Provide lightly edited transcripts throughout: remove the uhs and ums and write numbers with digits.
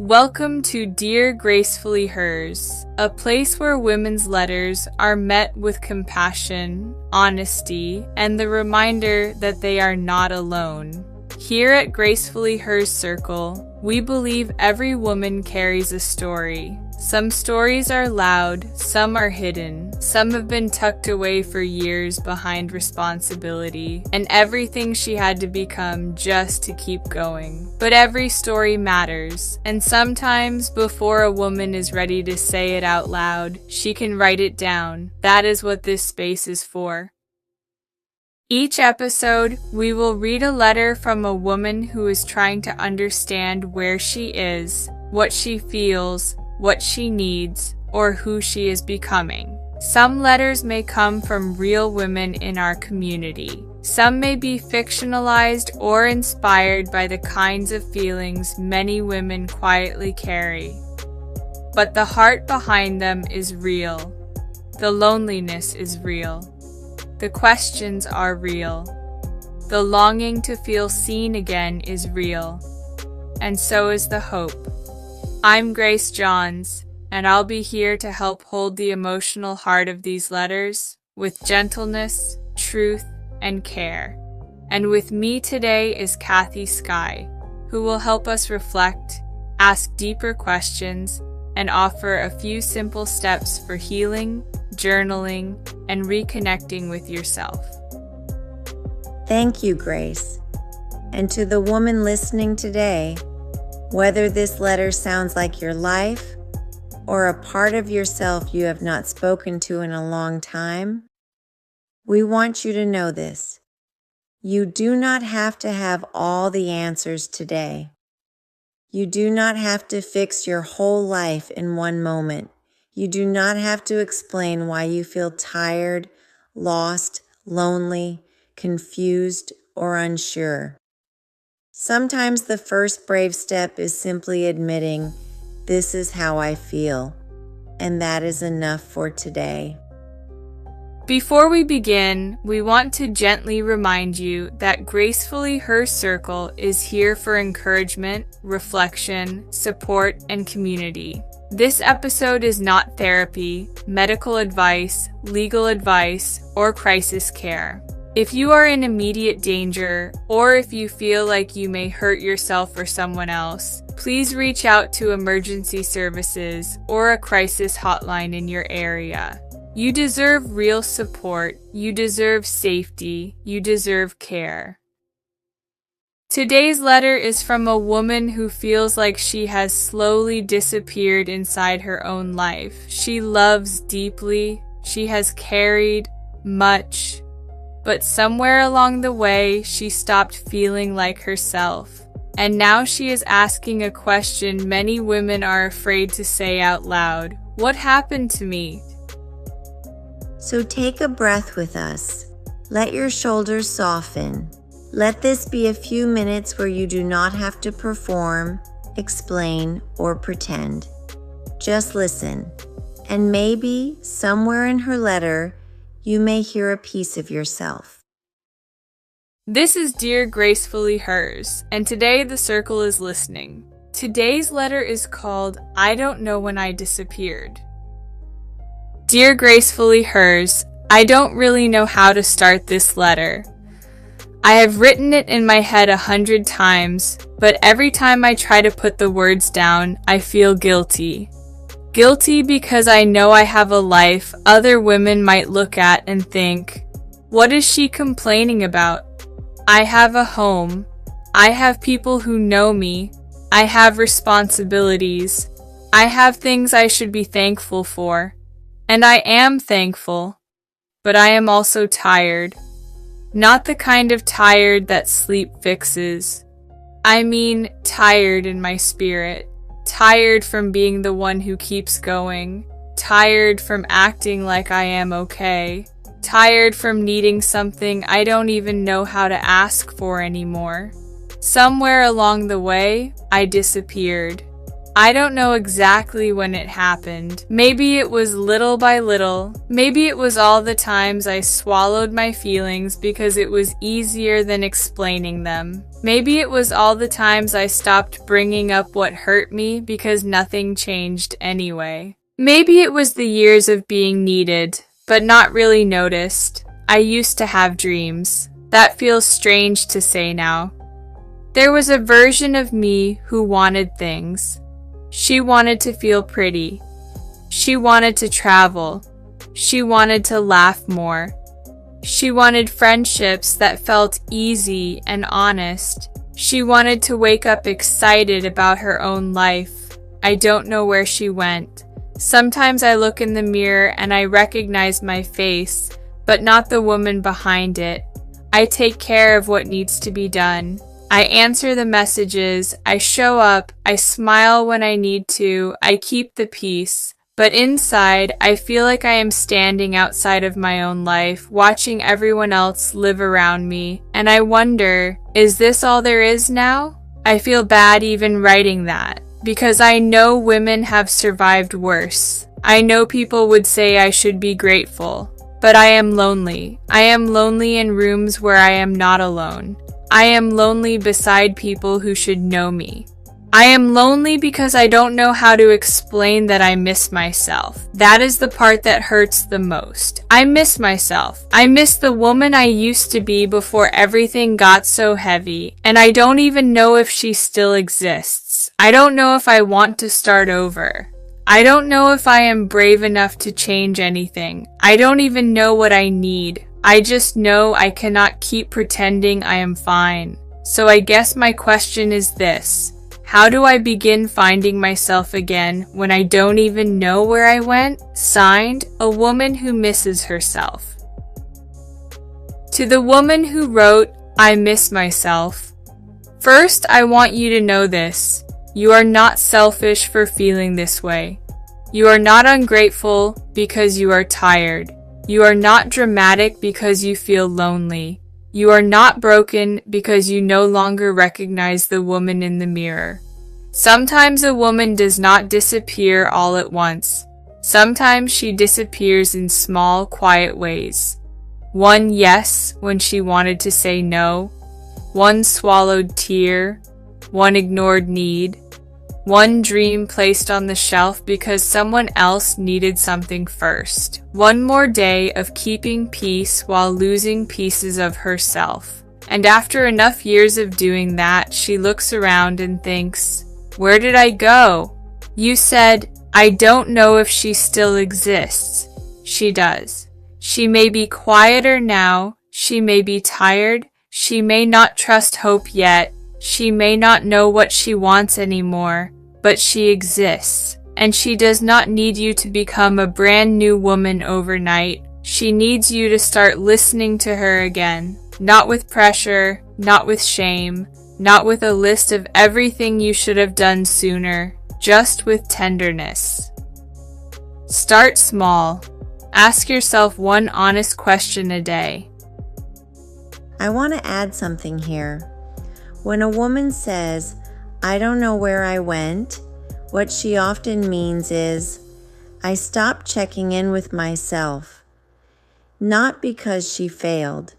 Welcome to Dear Gracefully Hers, a place where women's letters are met with compassion, honesty, and the reminder that they are not alone. Here at Gracefully Hers Circle, we believe every woman carries a story. Some stories are loud, some are hidden, some have been tucked away for years behind responsibility, and everything she had to become just to keep going. But every story matters, and sometimes before a woman is ready to say it out loud, she can write it down. That is what this space is for. Each episode, we will read a letter from a woman who is trying to understand where she is, what she feels, what she needs, or who she is becoming. Some letters may come from real women in our community. Some may be fictionalized or inspired by the kinds of feelings many women quietly carry. But the heart behind them is real. The loneliness is real. The questions are real. The longing to feel seen again is real. And so is the hope. I'm Grace Johns, and I'll be here to help hold the emotional heart of these letters with gentleness, truth, and care. And with me today is Skye, who will help us reflect, ask deeper questions, and offer a few simple steps for healing, journaling, and reconnecting with yourself. Thank you, Grace. And to the woman listening today, whether this letter sounds like your life or a part of yourself you have not spoken to in a long time, we want you to know this. You do not have to have all the answers today. You do not have to fix your whole life in one moment. You do not have to explain why you feel tired, lost, lonely, confused, or unsure. Sometimes the first brave step is simply admitting, this is how I feel, and that is enough for today. Before we begin, we want to gently remind you that Gracefully Hers Circle is here for encouragement, reflection, support, and community. This episode is not therapy, medical advice, legal advice, or crisis care. If you are in immediate danger, or if you feel like you may hurt yourself or someone else, please reach out to emergency services or a crisis hotline in your area. You deserve real support, you deserve safety, you deserve care. Today's letter is from a woman who feels like she has slowly disappeared inside her own life. She loves deeply, she has carried much, but somewhere along the way, she stopped feeling like herself. And now she is asking a question many women are afraid to say out loud. What happened to me? So take a breath with us. Let your shoulders soften. Let this be a few minutes where you do not have to perform, explain, or pretend. Just listen. And maybe, somewhere in her letter, you may hear a piece of yourself. This is Dear Gracefully Hers, and today the circle is listening. Today's letter is called I Don't Know When I Disappeared. Dear Gracefully Hers, I don't really know how to start this letter. I have written it in my head 100 times, but every time I try to put the words down, I feel guilty. Guilty because I know I have a life other women might look at and think, what is she complaining about? I have a home. I have people who know me. I have responsibilities. I have things I should be thankful for. And I am thankful. But I am also tired. Not the kind of tired that sleep fixes. I mean, tired in my spirit. Tired from being the one who keeps going. Tired from acting like I am okay. Tired from needing something I don't even know how to ask for anymore. Somewhere along the way, I disappeared. I don't know exactly when it happened. Maybe it was little by little. Maybe it was all the times I swallowed my feelings because it was easier than explaining them. Maybe it was all the times I stopped bringing up what hurt me because nothing changed anyway. Maybe it was the years of being needed, but not really noticed. I used to have dreams. That feels strange to say now. There was a version of me who wanted things. She wanted to feel pretty. She wanted to travel. She wanted to laugh more. She wanted friendships that felt easy and honest. She wanted to wake up excited about her own life. I don't know where she went. Sometimes I look in the mirror and I recognize my face, but not the woman behind it. I take care of what needs to be done. I answer the messages, I show up, I smile when I need to, I keep the peace. But inside, I feel like I am standing outside of my own life, watching everyone else live around me, and I wonder, is this all there is now? I feel bad even writing that, because I know women have survived worse. I know people would say I should be grateful, but I am lonely. I am lonely in rooms where I am not alone. I am lonely beside people who should know me. I am lonely because I don't know how to explain that I miss myself. That is the part that hurts the most. I miss myself. I miss the woman I used to be before everything got so heavy, and I don't even know if she still exists. I don't know if I want to start over. I don't know if I am brave enough to change anything. I don't even know what I need. I just know I cannot keep pretending I am fine. So I guess my question is this. How do I begin finding myself again when I don't even know where I went? Signed, a woman who misses herself. To the woman who wrote, I miss myself. First, I want you to know this. You are not selfish for feeling this way. You are not ungrateful because you are tired. You are not dramatic because you feel lonely. You are not broken because you no longer recognize the woman in the mirror. Sometimes a woman does not disappear all at once. Sometimes she disappears in small, quiet ways. One yes when she wanted to say no. One swallowed tear. One ignored need. One dream placed on the shelf because someone else needed something first. One more day of keeping peace while losing pieces of herself. And after enough years of doing that, she looks around and thinks, where did I go? You said, I don't know if she still exists. She does. She may be quieter now. She may be tired. She may not trust hope yet. She may not know what she wants anymore, but she exists, and she does not need you to become a brand new woman overnight. She needs you to start listening to her again, not with pressure, not with shame, not with a list of everything you should have done sooner, just with tenderness. Start small. Ask yourself one honest question a day. I want to add something here. When a woman says, I don't know where I went, what she often means is, I stopped checking in with myself. Not because she failed,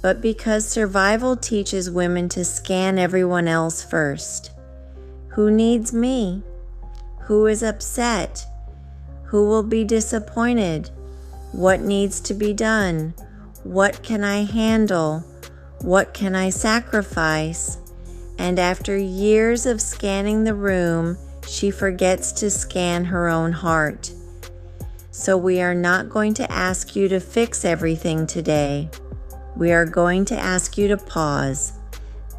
but because survival teaches women to scan everyone else first. Who needs me? Who is upset? Who will be disappointed? What needs to be done? What can I handle? What can I sacrifice? And after years of scanning the room, she forgets to scan her own heart. So we are not going to ask you to fix everything today. We are going to ask you to pause.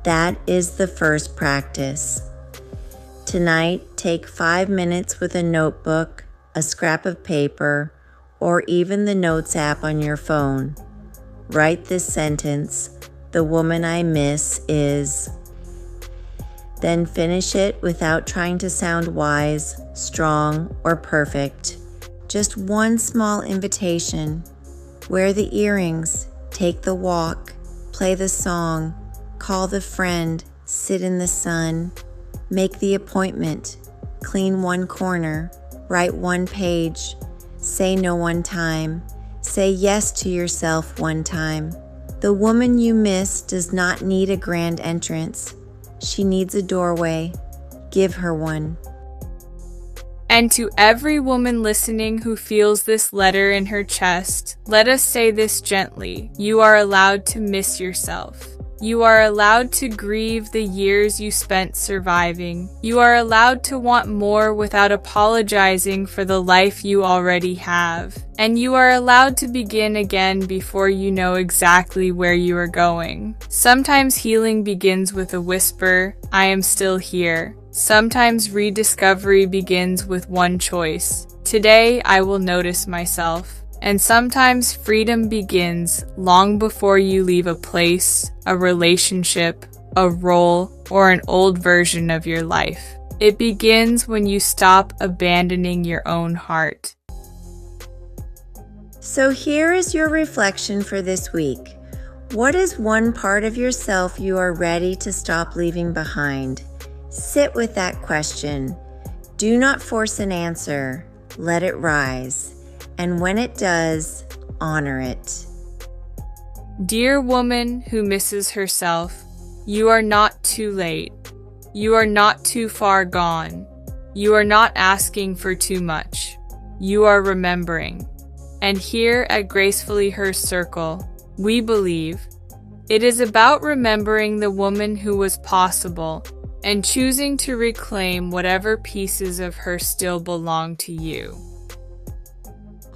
That is the first practice. Tonight, take 5 minutes with a notebook, a scrap of paper, or even the Notes app on your phone. Write this sentence, the woman I miss is. Then finish it without trying to sound wise, strong, or perfect. Just one small invitation. Wear the earrings, take the walk, play the song, call the friend, sit in the sun, make the appointment, clean one corner, write one page, say no one time, say yes to yourself one time. The woman you miss does not need a grand entrance. She needs a doorway. Give her one. And to every woman listening who feels this letter in her chest, let us say this gently. You are allowed to miss yourself. You are allowed to grieve the years you spent surviving. You are allowed to want more without apologizing for the life you already have. And you are allowed to begin again before you know exactly where you are going. Sometimes healing begins with a whisper, I am still here. Sometimes rediscovery begins with one choice. Today, I will notice myself. And sometimes freedom begins long before you leave a place, a relationship, a role, or an old version of your life. It begins when you stop abandoning your own heart. So here is your reflection for this week. What is one part of yourself you are ready to stop leaving behind? Sit with that question. Do not force an answer. Let it rise. And when it does, honor it. Dear woman who misses herself, you are not too late. You are not too far gone. You are not asking for too much. You are remembering. And here at Gracefully Hers Circle, we believe it is about remembering the woman who was possible and choosing to reclaim whatever pieces of her still belong to you.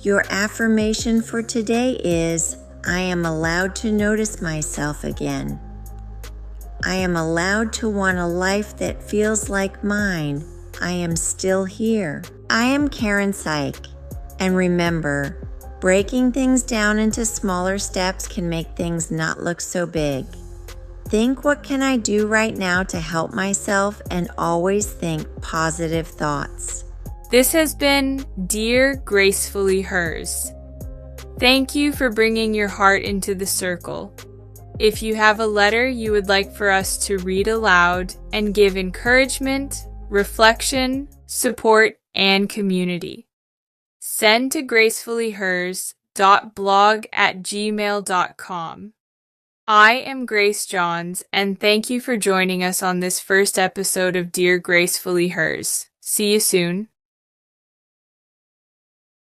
Your affirmation for today is, I am allowed to notice myself again. I am allowed to want a life that feels like mine. I am still here. I am Karen Syke. And remember, breaking things down into smaller steps can make things not look so big. Think, what can I do right now to help myself, and always think positive thoughts. This has been Dear Gracefully Hers. Thank you for bringing your heart into the circle. If you have a letter you would like for us to read aloud and give encouragement, reflection, support, and community, send to gracefullyhers.blog@gmail.com. I am Grace Johns, and thank you for joining us on this first episode of Dear Gracefully Hers. See you soon.